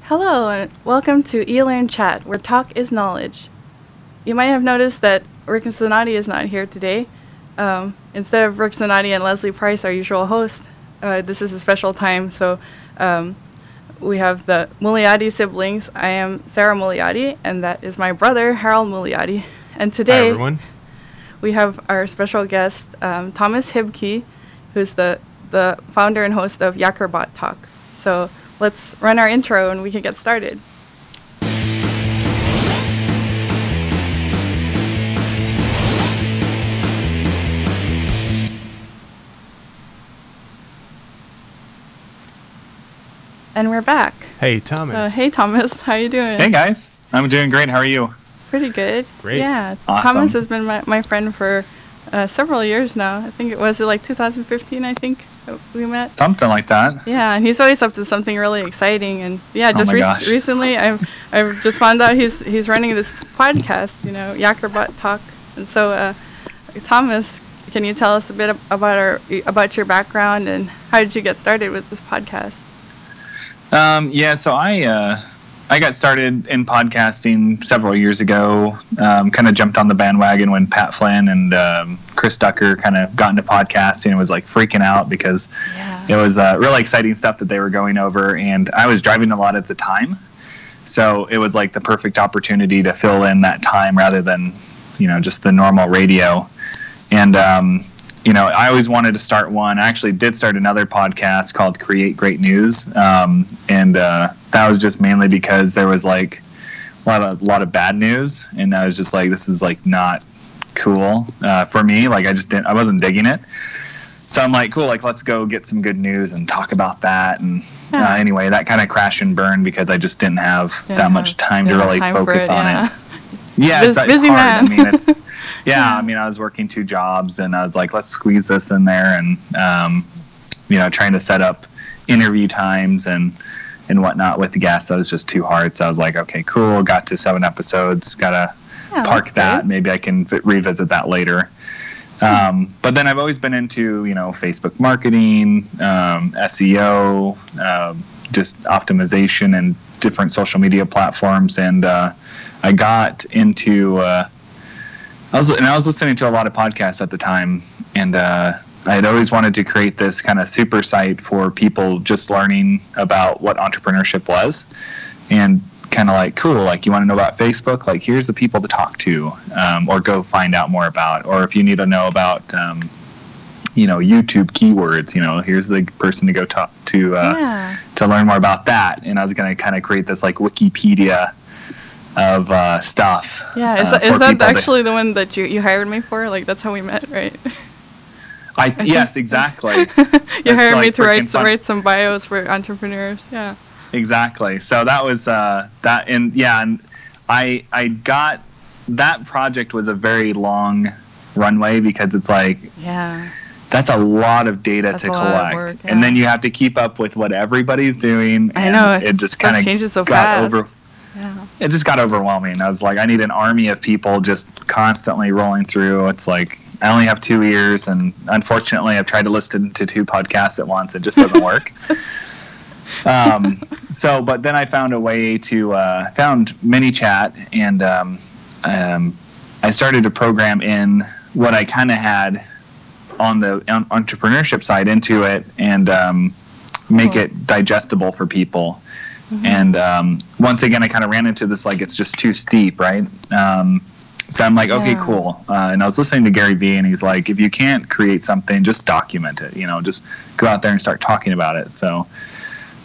Hello, and welcome to eLearnChat, where talk is knowledge. You might have noticed that Rick Zanotti is not here today. Instead of Rick Zanotti and Leslie Price, our usual host, this is a special time, so we have the Muliadi siblings. I am Sarah Muliadi, and that is my brother, Harold Muliadi. And today, hi, everyone. We have our special guest, Thomas Hybki, who's the founder and host of Yakker Bot Talk. So let's run our intro and we can get started. And we're back. Hey, Thomas. Hey, Thomas. How you doing? Hey, guys. I'm doing great. How are you? Pretty good. Great. Yeah. Awesome. Thomas has been my friend for several years now. I think it was like 2015, I think we met. Something like that. Yeah, and he's always up to something really exciting. And yeah, Oh just my gosh. recently I've just found out he's running this podcast, Yakker Bot Talk. And so, Thomas, can you tell us a bit about your background and how did you get started with this podcast? So I got started in podcasting several years ago. Kind of jumped on the bandwagon when Pat Flynn and Chris Ducker kind of got into podcasting and was like freaking out because it was really exciting stuff that they were going over. And I was driving a lot at the time. So it was like the perfect opportunity to fill in that time rather than, just the normal radio. And, I always wanted to start one. I actually did start another podcast called Create Great News. That was just mainly because there was like a lot of bad news. And I was just like, this is like not cool for me. Like I wasn't digging it. So I'm like, cool, like let's go get some good news and talk about that. And anyway, that kind of crashed and burned because I just didn't have that much time to really focus on it. Yeah, it's busy hard. Man. I mean, I was working 2 jobs, and I was like, let's squeeze this in there, and trying to set up interview times and whatnot with the guests. That was just too hard. So I was like, okay, cool. Got to 7 episodes. Gotta park that. Great. Maybe I can revisit that later. But then I've always been into Facebook marketing, SEO, just optimization and different social media platforms, and I got into I was listening to a lot of podcasts at the time, and I had always wanted to create this kind of super site for people just learning about what entrepreneurship was, and kind of like, cool, like you want to know about Facebook, like here's the people to talk to, or go find out more about, or if you need to know about YouTube keywords, here's the person to go talk to learn more about that. And I was going to kind of create this like Wikipedia of stuff. Yeah, is that actually the one that you hired me for? Like that's how we met, right? Yes, exactly. You hired me to write some bios for entrepreneurs. Yeah. Exactly. So that was that, and I got that project was a very long runway because it's like that's a lot of data to collect, work, and then you have to keep up with what everybody's doing. I know it just kind of changes so fast. It just got overwhelming. I was like, I need an army of people just constantly rolling through. It's like I only have 2 ears, and unfortunately, I've tried to listen to 2 podcasts at once. It just doesn't work. But then I found a way to found ManyChat, and I started to program in what I kind of had on the entrepreneurship side into it, and make it digestible for people. Mm-hmm. And once again, I kind of ran into this, like, it's just too steep, right? So I'm like, okay, cool. And I was listening to Gary Vee, and he's like, if you can't create something, just document it, just go out there and start talking about it. So,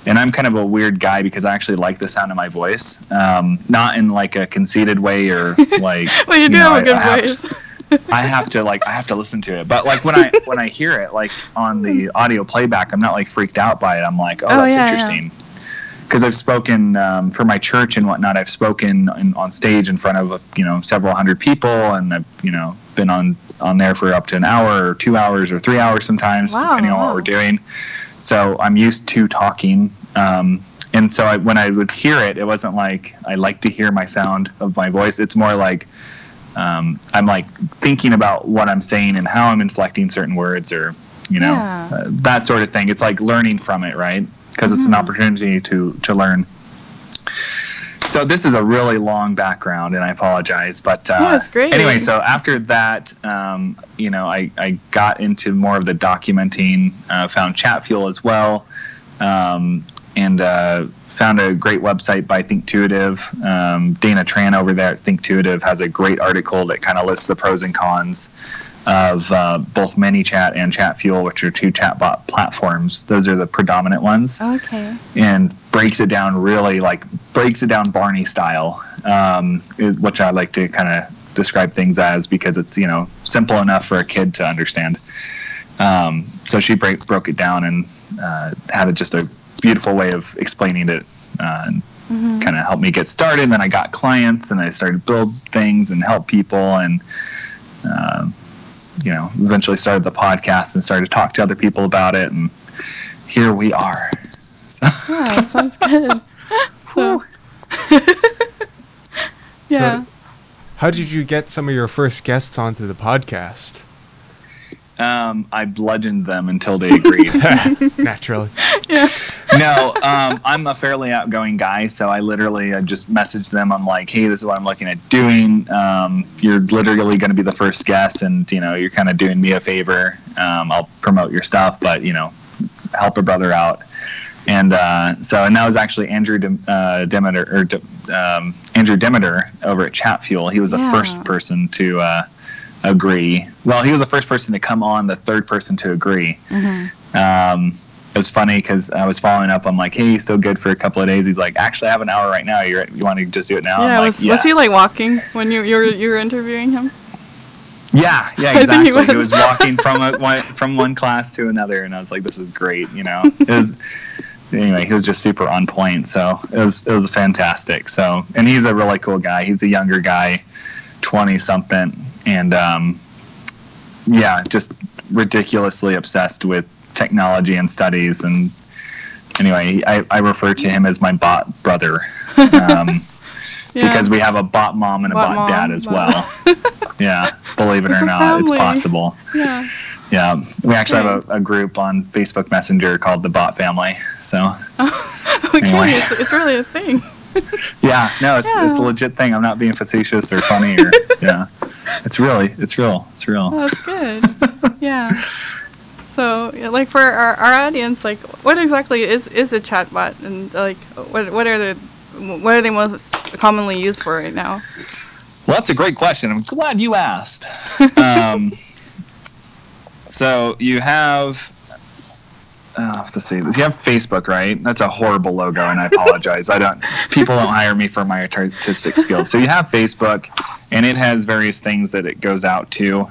and I'm kind of a weird guy because I actually like the sound of my voice, not in like a conceited way or like, well, you do have a good voice. I have to listen to it. But like when I hear it, like on the audio playback, I'm not like freaked out by it. I'm like, that's interesting. Because I've spoken for my church and whatnot. I've spoken on stage in front of several hundred people, and I've been on there for up to an hour or 2 hours or 3 hours sometimes, depending on what we're doing. So I'm used to talking, and so when I would hear it, it wasn't like I like to hear my sound of my voice. It's more like I'm like thinking about what I'm saying and how I'm inflecting certain words, or that sort of thing. It's like learning from it, right? Because it's an opportunity to learn. So this is a really long background, and I apologize. But that's great. Anyway, so after that, I got into more of the documenting, found Chatfuel as well, and found a great website by Thinkutive. Dana Tran over there at Thinkutive has a great article that kind of lists the pros and cons of both ManyChat and Chatfuel, which are two chatbot platforms. Those are the predominant ones. Okay. And breaks it down Barney style, which I like to kind of describe things as, because it's simple enough for a kid to understand. So she broke it down and had just a beautiful way of explaining it, and kind of helped me get started. And then I got clients, and I started to build things and help people, and eventually started the podcast and started to talk to other people about it, and here we are. So. Yeah, sounds good. So, yeah. So, how did you get some of your first guests onto the podcast? I bludgeoned them until they agreed. Naturally. Yeah. No, I'm a fairly outgoing guy, so I just messaged them. I'm like, hey, this is what I'm looking at doing. You're literally going to be the first guest, and you're kind of doing me a favor. I'll promote your stuff, but help a brother out. And and that was actually Andrew Demeter over at Chatfuel. He was the first person to agree. Well, he was the first person to come on, the third person to agree. It was funny because I was following up. I'm like, hey, you still good for a couple of days? He's like, actually, I have an hour right now. You want to just do it now? Yeah, I'm was he like walking when you were interviewing him? Yeah, exactly. He was walking from one class to another, and I was like, this is great. Anyway, he was just super on point, so it was fantastic. So, and he's a really cool guy. He's a younger guy, 20-something, and just ridiculously obsessed with technology and studies. And anyway, I refer to him as my bot brother, because we have a bot mom and a bot dad as well. Yeah, believe it or not, it's possible. Yeah, we actually have a group on Facebook Messenger called the Bot Family. So, okay, anyway. it's really a thing. Yeah, no, it's a legit thing. I'm not being facetious or funny or it's real. Oh, that's good. Yeah. So, like for our audience, like what exactly is a chatbot, and like what are they most commonly used for right now? Well, that's a great question. I'm glad you asked. So you have, let's see, you have Facebook, right? That's a horrible logo, and I apologize. People don't hire me for my artistic skills. So you have Facebook, and it has various things that it goes out to.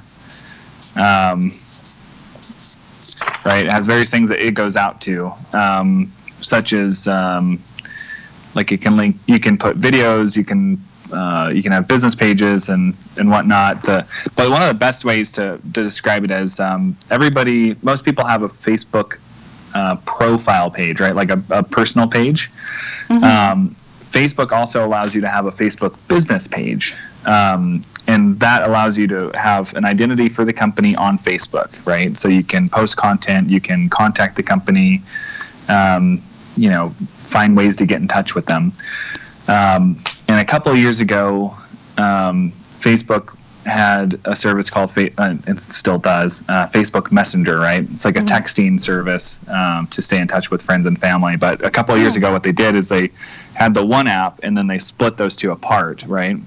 Right, it has various things that it goes out to, such as like it can link. You can put videos. You can have business pages and whatnot. But one of the best ways to describe it is most people have a Facebook profile page, right? Like a personal page. Facebook also allows you to have a Facebook business page. And that allows you to have an identity for the company on Facebook, right? So you can post content, you can contact the company, find ways to get in touch with them. And a couple of years ago, Facebook had a service called, it still does, Facebook Messenger, right? It's like a texting service to stay in touch with friends and family. But a couple of years ago, what they did is they had the one app, and then they split those two apart, right?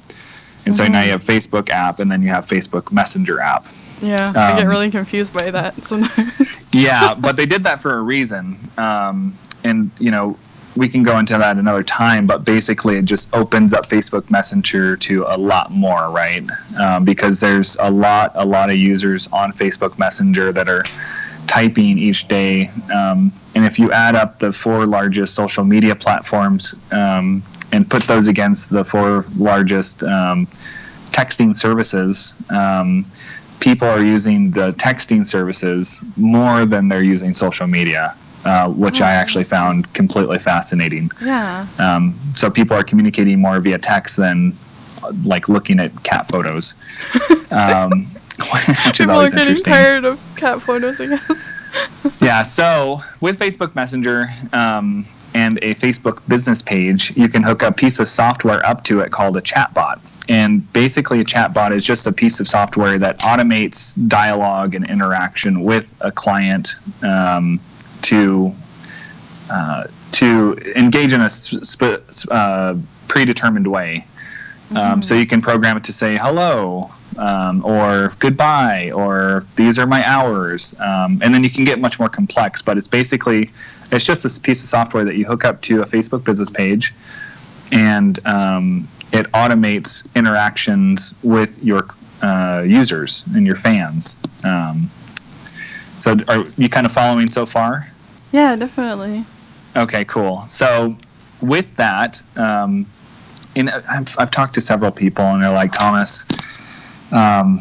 And so now you have Facebook app, and then you have Facebook Messenger app. Yeah, I get really confused by that sometimes. Yeah, but they did that for a reason. And, we can go into that another time, but basically it just opens up Facebook Messenger to a lot more, right? Because there's a lot of users on Facebook Messenger that are typing each day. And if you add up the 4 largest social media platforms and put those against the 4 largest texting services, people are using the texting services more than they're using social media. Which I actually found completely fascinating. Yeah. So people are communicating more via text than like looking at cat photos. Which is people always are getting interesting. tired of cat photos, I guess. Yeah, so with Facebook Messenger and a Facebook business page, you can hook a piece of software up to it called a chatbot. And basically a chatbot is just a piece of software that automates dialogue and interaction with a client to engage in a predetermined way. So you can program it to say hello, or goodbye, or these are my hours, and then you can get much more complex. But it's just a piece of software that you hook up to a Facebook business page, and it automates interactions with your users and your fans. So are you kind of following so far? Yeah, definitely. Okay, cool. So with that, I've talked to several people, and they're like, Thomas, I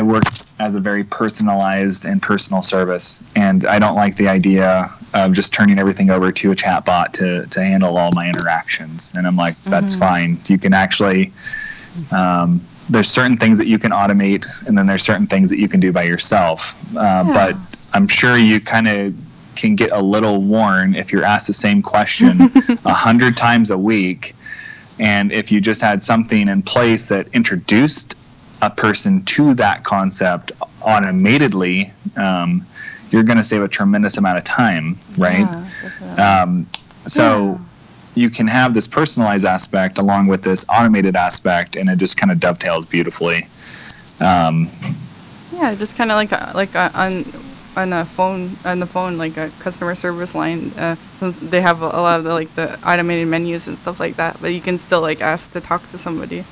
work as a very personalized and personal service, and I don't like the idea of just turning everything over to a chatbot to handle all my interactions. And I'm like, that's fine. You can actually, there's certain things that you can automate, and then there's certain things that you can do by yourself. But I'm sure you kind of can get a little worn if you're asked the same question 100 times a week. And if you just had something in place that introduced a person to that concept automatedly, you're going to save a tremendous amount of time, right? So you can have this personalized aspect along with this automated aspect, and it just kind of dovetails beautifully. Just kind of like on the phone, like a customer service line. They have a lot of the automated menus and stuff like that, but you can still ask to talk to somebody.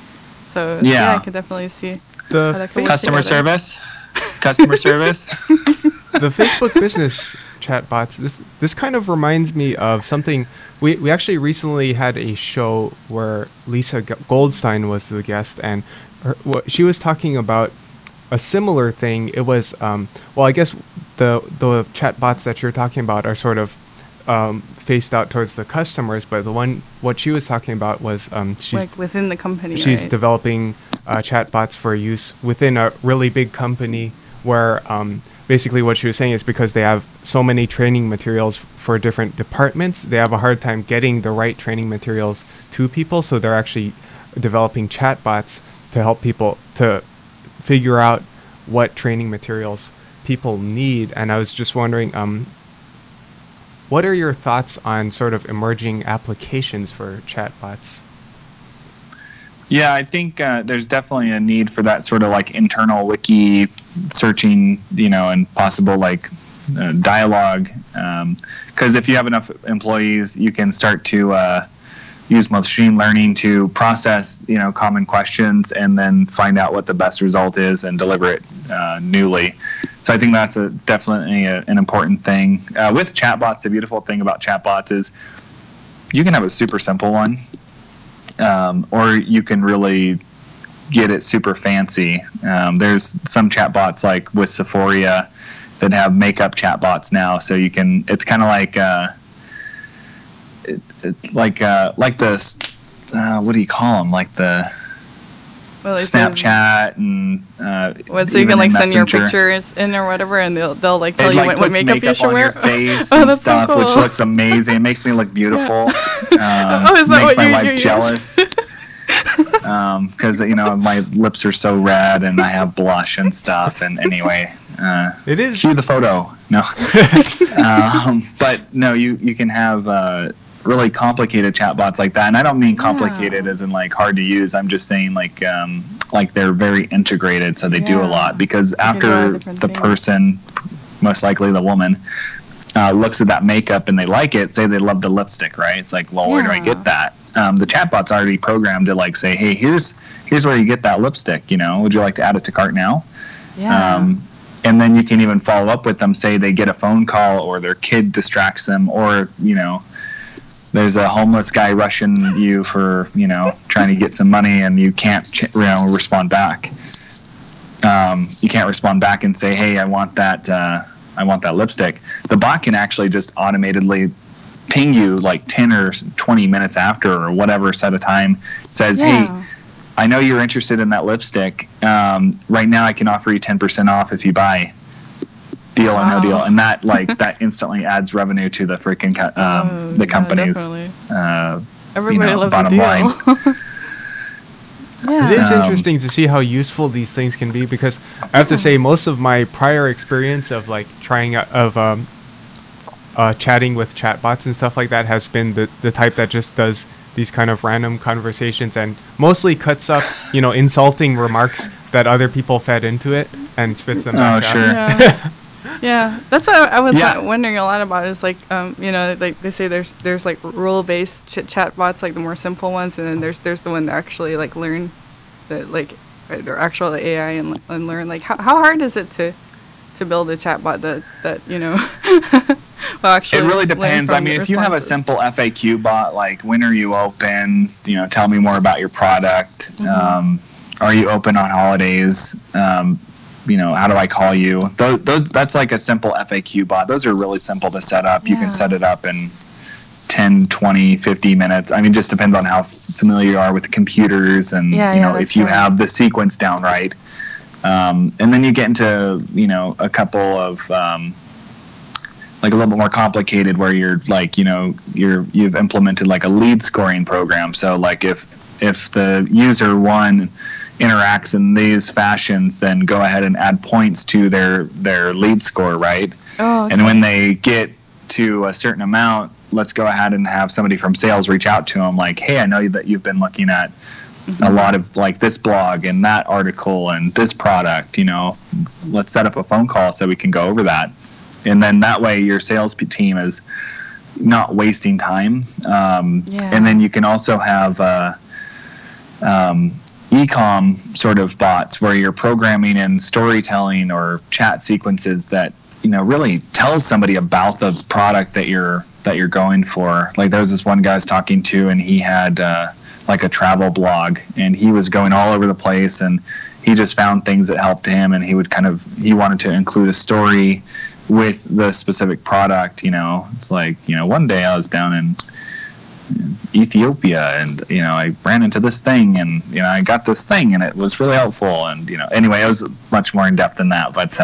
So I can definitely see the customer service. Customer service. The Facebook business chatbots. This kind of reminds me of something. We actually recently had a show where Lisa Goldstein was the guest, and she was talking about a similar thing. It was I guess the chatbots that you're talking about are sort of faced out towards the customers, but what she was talking about was she's within the company. She's developing chatbots for use within a really big company where basically what she was saying is because they have so many training materials for different departments, they have a hard time getting the right training materials to people, so they're actually developing chatbots to help people to figure out what training materials people need. And I was just wondering, what are your thoughts on sort of emerging applications for chatbots? Yeah, I think there's definitely a need for that sort of internal wiki searching, and possible dialogue. Because if you have enough employees, you can start to use machine learning to process, common questions and then find out what the best result is and deliver it newly. So I think that's definitely an important thing. With chatbots, the beautiful thing about chatbots is you can have a super simple one, or you can really get it super fancy. There's some chatbots like with Sephora that have makeup chatbots now, so you can. It's kind of like this. What do you call them? Like the Snapchat and so you can send your pictures in or whatever, and they'll tell you what makeup you should wear. On your face and stuff, so cool. Which looks amazing. It makes me look beautiful. Is that makes my wife jealous. Because my lips are so red and I have blush and stuff. And anyway, it is. Cue the photo. No, but no, you can have really complicated chatbots like that, and I don't mean complicated as in hard to use. I'm just saying they're very integrated, so they do a lot. Because after the person, most likely the woman, looks at that makeup and they like it, say they love the lipstick, right? It's where do I get that? The chatbot's already programmed to say, hey, here's where you get that lipstick. Would you like to add it to cart now? And then you can even follow up with them. Say they get a phone call, or their kid distracts them, or there's a homeless guy rushing you for trying to get some money, and you can't respond back. You can't respond back and say, hey, I want that lipstick. The bot can actually just automatically ping you 10 or 20 minutes after, or whatever set of time. Says, hey, I know you're interested in that lipstick. Right now I can offer you 10% off if you buy. deal or no deal, and that that instantly adds revenue to the freaking the company's everybody loves bottom a deal. line. Yeah. It is interesting to see how useful these things can be, because I have to say most of my prior experience of chatting with chatbots and stuff like that has been the type that just does these kind of random conversations and mostly cuts up, insulting remarks that other people fed into it and spits them back out. Sure. Yeah. Yeah, that's what I was wondering a lot about. Is like, like they say there's like rule-based chatbots, like the more simple ones, and then there's the one that actually like learn, that like they're actual AI and learn. Like how hard is it to build a chatbot that will actually? It really depends. I mean, if you have a simple FAQ bot, like when are you open? Tell me more about your product. Are you open on holidays? How do I call you? That's like a simple FAQ bot. Those are really simple to set up. You can set it up in 10, 20, 50 minutes. I mean, just depends on how familiar you are with the computers and, if you have the sequence down right. And then you get into, a couple of, like a little bit more complicated where you're like, you've implemented like a lead scoring program. So like if the user one interacts in these fashions, then go ahead and add points to their lead score, right? Oh, okay. And when they get to a certain amount, let's go ahead and have somebody from sales reach out to them like, hey, I know that you've been looking at a lot of like this blog and that article and this product, let's set up a phone call so we can go over that. And then that way your sales team is not wasting time. And then you can also have e-com sort of bots where you're programming in storytelling or chat sequences that really tells somebody about the product that you're going for. Like there was this one guy I was talking to, and he had like a travel blog, and he was going all over the place, and he just found things that helped him, and he wanted to include a story with the specific product. It's like, one day I was down in Ethiopia, and I ran into this thing, and I got this thing, and it was really helpful, and anyway, it was much more in depth than that, but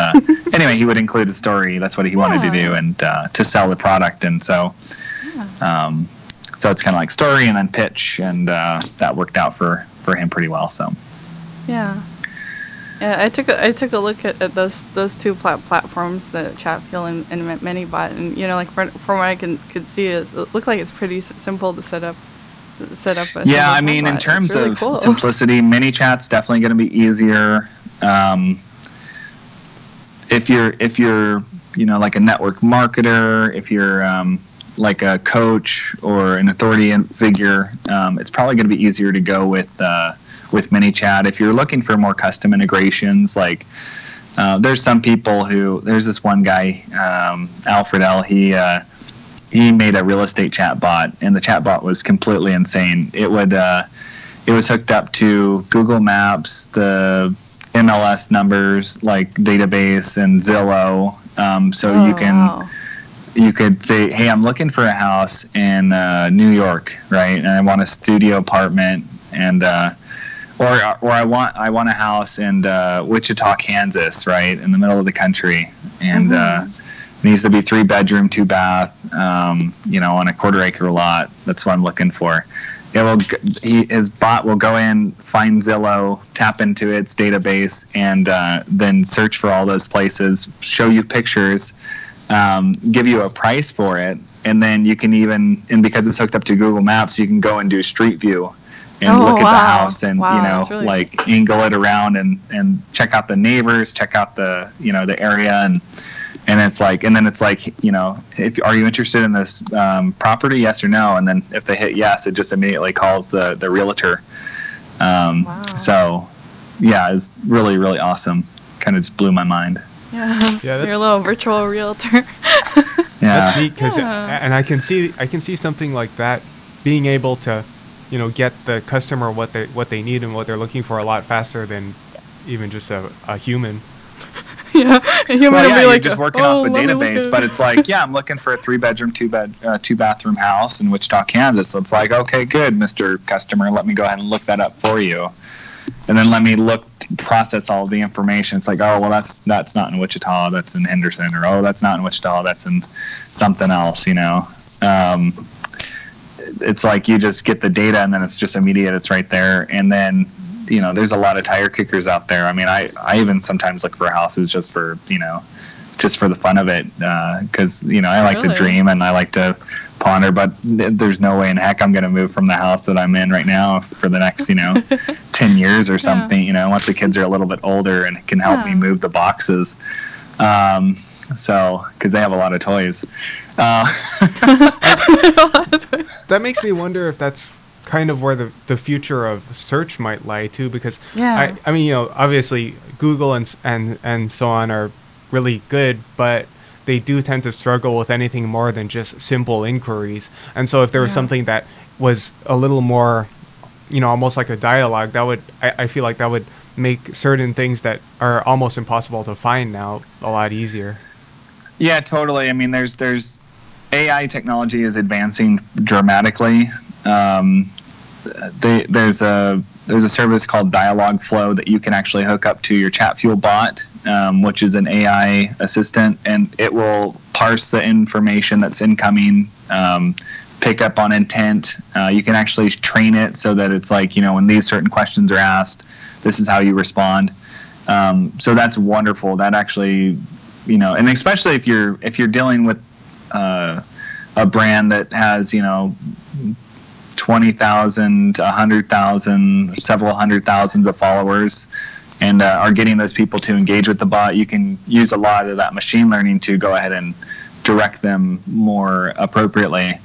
anyway, he would include a story. That's what he wanted to do, and to sell the product. And so so it's kind of like story and then pitch, and that worked out for him pretty well. So I took a look at those two platforms, the Chatfuel and ManyBot, and like from what I could see, it looks like it's pretty simple to set up. I mean, in terms of simplicity, ManyChat's definitely going to be easier. If you're like a network marketer, if you're like a coach or an authority figure, it's probably going to be easier to go with ManyChat. If you're looking for more custom integrations, like there's some people there's this one guy, Alfred L. He made a real estate chat bot, and the chat bot was completely insane. It was hooked up to Google Maps, the MLS numbers like database, and Zillow. You could say, hey, I'm looking for a house in New York, right? And I want a studio apartment, and or I want a house in Wichita, Kansas, right, in the middle of the country, and needs to be 3-bedroom, 2-bath, on a 1/4-acre lot. That's what I'm looking for. His bot will go in, find Zillow, tap into its database, and then search for all those places, show you pictures, give you a price for it, and then you can and because it's hooked up to Google Maps, you can go and do Street View and look at the house, and really like angle it around and check out the neighbors, check out the the area, and it's like, are you interested in this property? Yes or no? And then if they hit yes, it just immediately calls the realtor. So it's really, really awesome. Kind of just blew my mind. You're a little virtual realtor. That's neat, because and I can see something like that being able to get the customer what they need and what they're looking for a lot faster than even just a human. A human will be like, just working off a database, but it's like, I'm looking for a 3-bedroom, 2-bathroom house in Wichita, Kansas. So it's like, okay, good, Mr. Customer, let me go ahead and look that up for you, and then let me look process all the information. It's like, oh, well, that's not in Wichita, that's in Henderson, or oh, that's not in Wichita, that's in something else, you know. It's like you just get the data and then it's just immediate, it's right there. And then, you know, there's a lot of tire kickers out there. I mean, I even sometimes look for houses just for, you know, just for the fun of it, because, you know, I like to dream and I like to ponder, but there's no way in heck I'm going to move from the house that I'm in right now for the next, you know, 10 years or something, you know, once the kids are a little bit older and can help me move the boxes. So, because they have a lot of toys. That makes me wonder if that's kind of where the future of search might lie too, because I mean, you know, obviously Google and so on are really good, but they do tend to struggle with anything more than just simple inquiries. And so if there was something that was a little more, you know, almost like a dialogue, that would, I feel like that would make certain things that are almost impossible to find now a lot easier. Yeah, totally. I mean, there's AI technology is advancing dramatically. There's a service called Dialogflow that you can actually hook up to your ChatFuel bot, which is an AI assistant, and it will parse the information that's incoming, pick up on intent. You can actually train it so that it's like, you know, when these certain questions are asked, this is how you respond. So that's wonderful. That actually, you know, and especially if you're dealing with a brand that has, you know, 20,000, 100,000, several hundred thousands of followers, and are getting those people to engage with the bot, you can use a lot of that machine learning to go ahead and direct them more appropriately.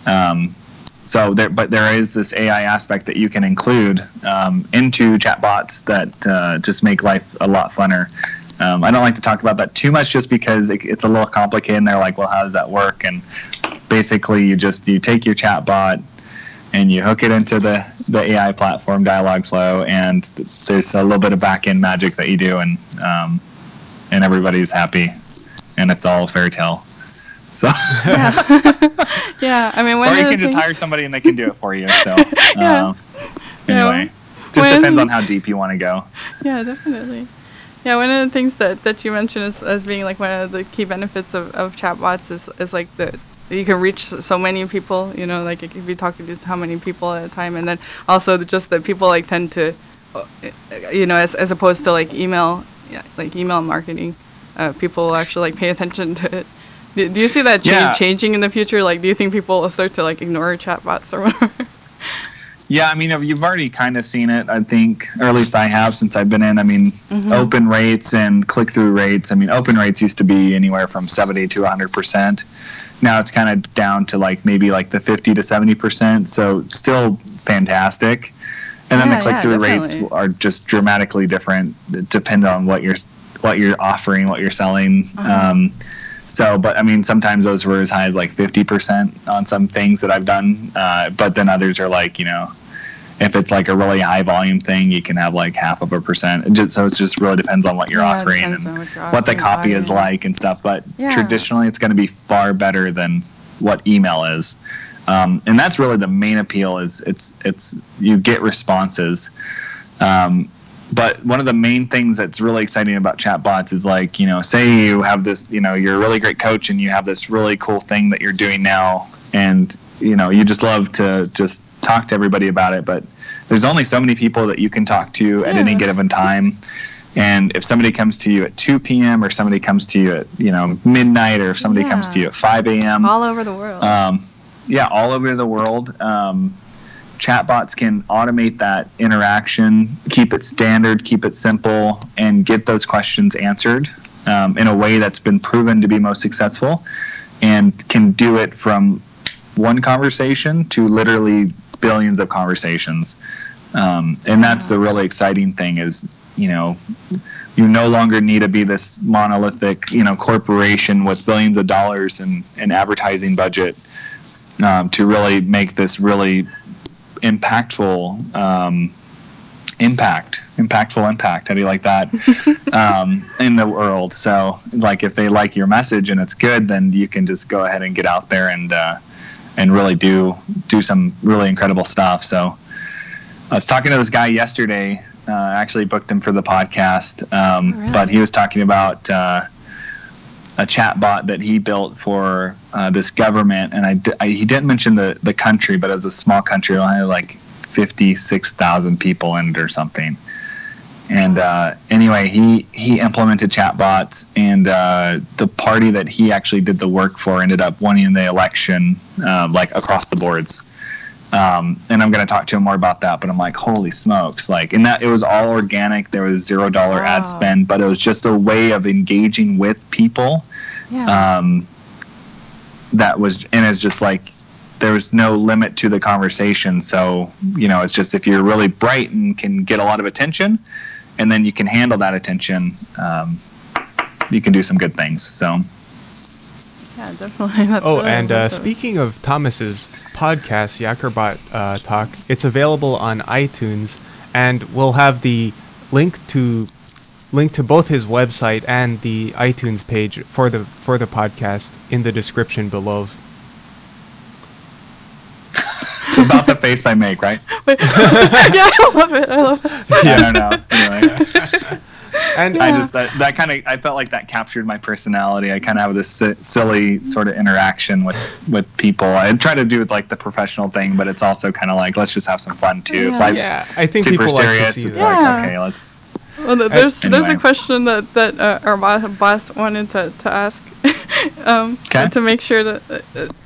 But there is this AI aspect that you can include into chatbots that just make life a lot funner. I don't like to talk about that too much just because it's a little complicated, and they're like, well, how does that work? And basically you take your chatbot and you hook it into the AI platform, Dialogflow, and there's a little bit of back-end magic that you do, and everybody's happy, and it's all fairy tale. So yeah, I mean, or you can just hire somebody and they can do it for you. So anyway, just depends on how deep you want to go. Yeah, definitely. Yeah, one of the things that you mentioned as being like one of the key benefits of chatbots is like you can reach so many people, you know, like it could be talking to how many people at a time, and then also just that people like tend to, you know, as opposed to like email marketing, people will actually like pay attention to it. Do you see that changing in the future? Like, do you think people will start to like ignore chatbots or whatever? Yeah, I mean, you've already kind of seen it, I think, or at least I have since I've been in. I mean, open rates and click-through rates. I mean, open rates used to be anywhere from 70 to 100%. Now it's kind of down to like maybe like the 50 to 70%. So still fantastic. And then the click-through rates are just dramatically different, depending on what you're offering, what you're selling. But I mean, sometimes those were as high as like 50% on some things that I've done. But then others are like, you know, if it's like a really high volume thing, you can have like 0.5%. So it just really depends on what you're offering and what the copy is like and stuff. But traditionally, it's going to be far better than what email is. And that's really the main appeal is it's you get responses. But one of the main things that's really exciting about chatbots is like, you know, say you have this, you know, you're a really great coach and you have this really cool thing that you're doing now, and, you know, you just love to just talk to everybody about it, but there's only so many people that you can talk to at any given time. And if somebody comes to you at 2 p.m. or somebody comes to you at, you know, midnight, or if somebody comes to you at 5 a.m. All over the world. All over the world. Chatbots can automate that interaction, keep it standard, keep it simple, and get those questions answered in a way that's been proven to be most successful, and can do it from one conversation to literally billions of conversations. And that's the really exciting thing is, you know, you no longer need to be this monolithic, you know, corporation with billions of dollars in advertising budget to really make this really impactful impact. How do you like that? In the world. So like if they like your message and it's good, then you can just go ahead and get out there and really do some really incredible stuff. So I was talking to this guy yesterday Actually booked him for the podcast, really? but he was talking about a chatbot that he built for this government, and he didn't mention the country, but it was a small country. It only had like 56,000 people in it or something. And anyway, he implemented chatbots, and the party that he actually did the work for ended up winning the election, like across the boards. And I'm going to talk to him more about that, but I'm like, holy smokes. Like, and that it was all organic. There was $0 ad spend, but it was just a way of engaging with people. Yeah. That was, and it's just like, there was no limit to the conversation. So, you know, it's just, if you're really bright and can get a lot of attention, and then you can handle that attention, you can do some good things. So. Yeah, definitely. That's really and impressive. speaking of Thomas's podcast, Yakker Bot Talk, it's available on iTunes, and we'll have the link to both his website and the iTunes page for the podcast in the description below. It's about the face I make, right? Yeah, I love it. Yeah. I don't know. Anyway. And I just that kind of, I felt like that captured my personality. I kind of have this silly sort of interaction with people. I try to do like the professional thing, but it's also kind of like, let's just have some fun too. If life's I think super people serious, like to see it's that. like, okay, let's. Well, there's Anyway. a question that our boss wanted to ask, Okay. to make sure that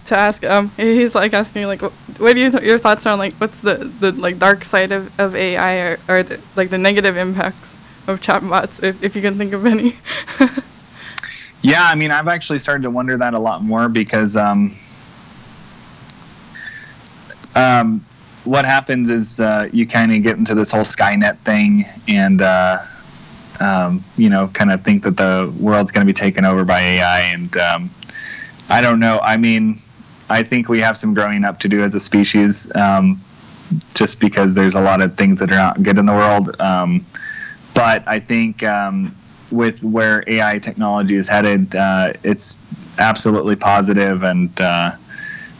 to ask. He's like asking like, what do your thoughts are on like what's the like dark side of AI or like the negative impacts of chatbots, if you can think of any. Yeah, I mean, I've actually started to wonder that a lot more because what happens is you kind of get into this whole Skynet thing, and you know, kind of think that the world's going to be taken over by AI, and I don't know. I mean, I think we have some growing up to do as a species, just because there's a lot of things that are not good in the world. But I think with where AI technology is headed, it's absolutely positive, and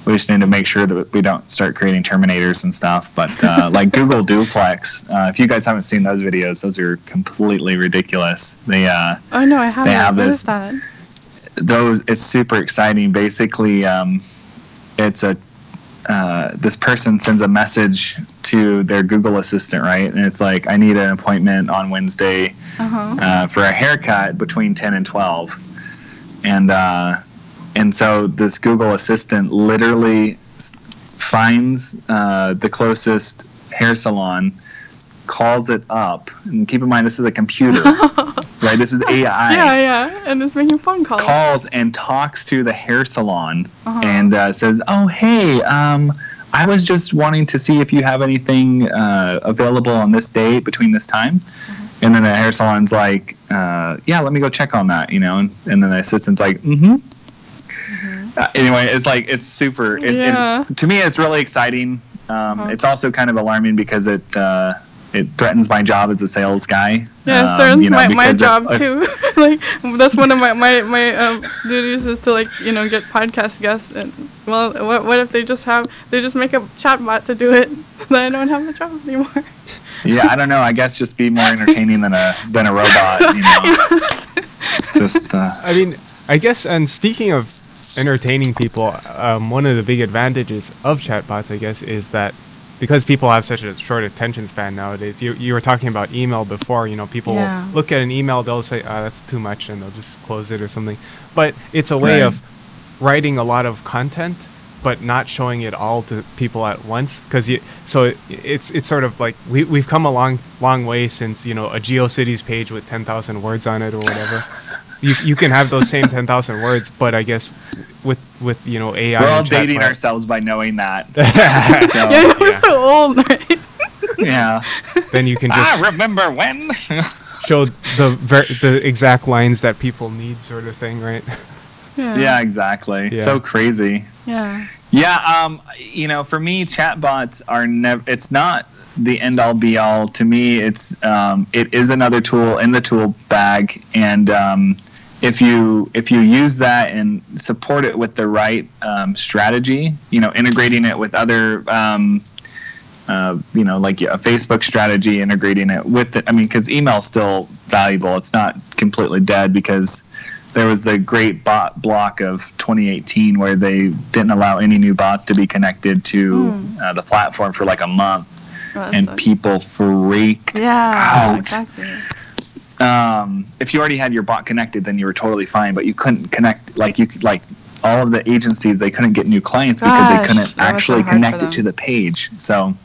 we just need to make sure that we don't start creating Terminators and stuff. But like Google Duplex, if you guys haven't seen those videos, those are completely ridiculous. They Oh no, I haven't. they have What this. is that? It's super exciting. Basically, it's a this person sends a message to their Google Assistant, right? And it's like, I need an appointment on Wednesday for a haircut between 10 and 12. And so this Google Assistant literally finds the closest hair salon, calls it up, and keep in mind this is a computer, right? This is AI. Yeah, and it's making phone calls. Calls and talks to the hair salon and says, "Oh, hey, I was just wanting to see if you have anything available on this date between this time." And then the hair salon's like, "Yeah, let me go check on that," you know. And then the assistant's like, anyway, it's like, it's super. To me, it's really exciting. It's also kind of alarming because it threatens my job as a sales guy. Yeah, it threatens my job too. Like, that's one of my duties is to, like, you know, get podcast guests. And well, what if they just make a chatbot to do it? Then I don't have a job anymore. Yeah, I don't know. I guess just be more entertaining than a robot. You know, just. I mean, I guess. And speaking of entertaining people, one of the big advantages of chatbots, I guess, is that because people have such a short attention span nowadays. You were talking about email before. You know, people look at an email, they'll say, that's too much, and they'll just close it or something. But it's a way of writing a lot of content, but not showing it all to people at once. So it's sort of like we've come a long way since, you know, a GeoCities page with 10,000 words on it or whatever. You can have those same 10,000 words, but I guess with you know, AI. We're all dating ourselves by knowing that. So, Yeah, we're so old, right? Yeah. Then you can just I remember when. show the exact lines that people need, sort of thing, right? Yeah, exactly. Yeah. So crazy. Yeah. Yeah. You know, for me, chatbots are it's not the end all be all. To me, it is another tool in the tool bag, and if you use that and support it with the right strategy, you know, integrating it with other like a Facebook strategy, integrating it with it. I mean, because email is still valuable. It's not completely dead, because there was the great bot block of 2018 where they didn't allow any new bots to be connected to the platform for like a month, and people freaked out. Exactly. If you already had your bot connected, then you were totally fine, but you couldn't connect, like all of the agencies, they couldn't get new clients because they couldn't actually connect it to the page. So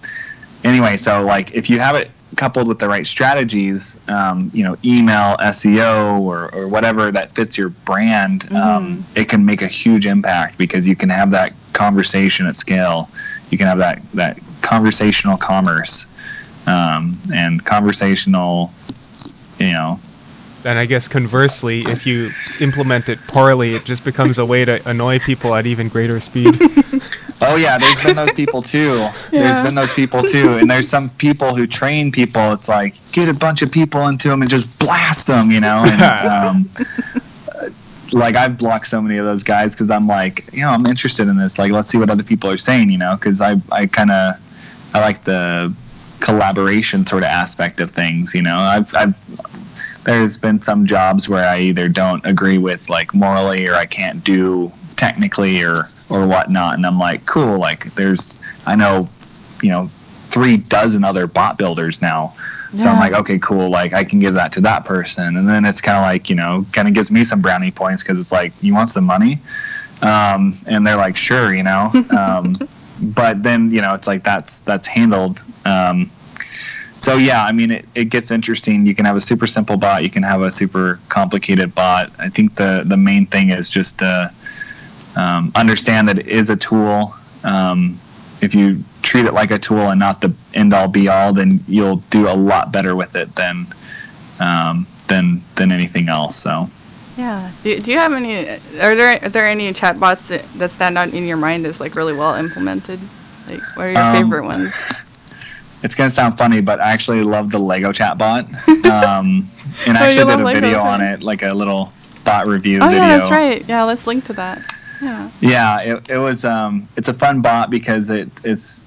anyway, so like if you have it coupled with the right strategies, email, SEO, or whatever that fits your brand, it can make a huge impact, because you can have that conversation at scale. You can have that conversational commerce, and conversational, And I guess conversely, if you implement it poorly, it just becomes a way to annoy people at even greater speed. Oh yeah, there's been those people too. There's been those people too, and there's some people who train people. It's like, get a bunch of people into them and just blast them, And like, I've blocked so many of those guys because I'm like, I'm interested in this. Like, let's see what other people are saying, Because I like the collaboration sort of aspect of things, There's been some jobs where I either don't agree with, like, morally, or I can't do technically, or whatnot, and I'm like, cool, like, I know 36 other bot builders now, so I'm like, okay, cool, like, I can give that to that person, and then it's kind of like, kind of gives me some brownie points, because it's like, you want some money, and they're like, sure, but then it's like that's handled. So yeah, I mean, it gets interesting. You can have a super simple bot, you can have a super complicated bot. I think the main thing is just to understand that it is a tool. If you treat it like a tool and not the end all be all, then you'll do a lot better with it than anything else. So yeah. Do you have any? Are there any chatbots that stand out in your mind as like really well implemented? Like, what are your favorite ones? It's going to sound funny, but I actually love the Lego chatbot. And I actually did a video on it, like a little bot review video. Yeah, that's right. Yeah, let's link to that. Yeah. Yeah, it was. It's a fun bot because it's.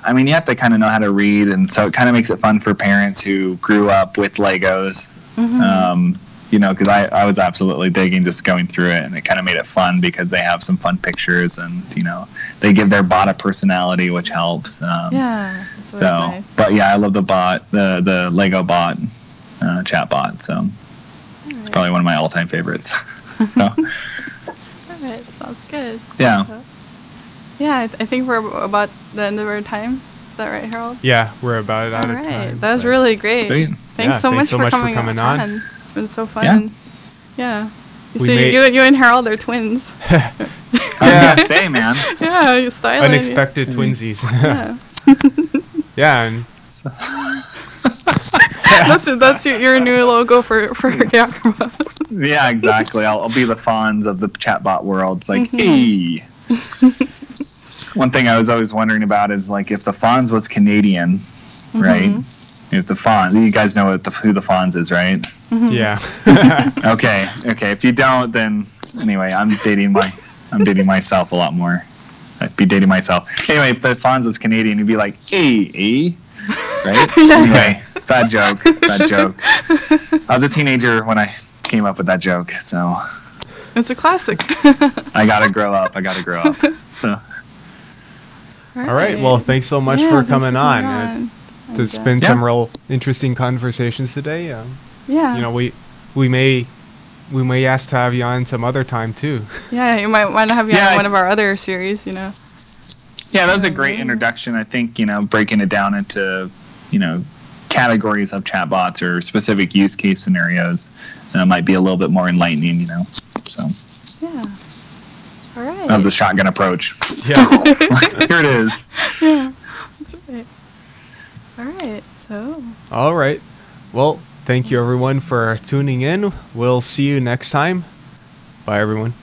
I mean, you have to kind of know how to read, and so it kind of makes it fun for parents who grew up with Legos. Because I was absolutely digging just going through it, and it kind of made it fun because they have some fun pictures, and they give their bot a personality, which helps. Yeah. So, nice. But yeah, I love the bot, the Lego bot, chat bot. So it's probably one of my all-time favorites. So. All right, sounds good. Yeah. Yeah, I think we're about the end of our time. Is that right, Harold? Yeah, we're about out of time. That was really great. Sweet. Thanks so much for coming on. It's been so fun. Yeah. You and Harold are twins. I was gonna say, man. Yeah, you're styling. Unexpected twinsies. Yeah. Yeah. And that's your new logo for Yakker Bot. Yeah, exactly. I'll be the Fonz of the chatbot world. It's like, hey. One thing I was always wondering about is, like, if the Fonz was Canadian, right? If the Fonz, you guys know who the Fonz is, right? Yeah. Okay. If you don't, then anyway, I'm dating myself a lot more. I'd be dating myself. Anyway, if the Fonz was Canadian, you'd be like, hey, right? Anyway, bad joke. I was a teenager when I came up with that joke, so. It's a classic. I gotta grow up. So. All right. Well, thanks so much for coming on. There's been some real interesting conversations today. Yeah. We may ask to have you on some other time too. Yeah, you might want to have you on one of our other series. Yeah, that was a great introduction. I think breaking it down into categories of chatbots or specific use case scenarios might be a little bit more enlightening. So. Yeah. All right. That was a shotgun approach. Yeah. Here it is. Yeah. That's right. All right. So. All right. Well, thank you everyone for tuning in. We'll see you next time. Bye everyone.